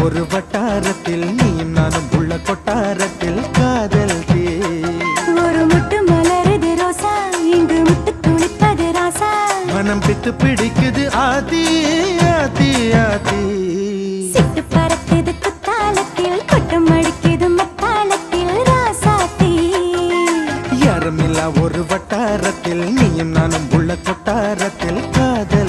ஒரு வட்டாரத்தில் நீயும் நானும் உள்ள கொட்டாரத்தில் காதல் தீ ஒரு முட்டு மலருது ரோசா இங்கு முட்டு துளிப்பது ராசா மனம் பித்து பிடிக்குது ஆதி ஆதி ஆதி சிட்டு பறக்குது குத்தாலத்தில் கொட்டம் அடிக்குது மத்தாளத்தில் ராசாத்தி யாருமில்லா ஒரு வட்டாரத்தில் நீயும் நானும் உள்ள கொட்டாரத்தில் காதல்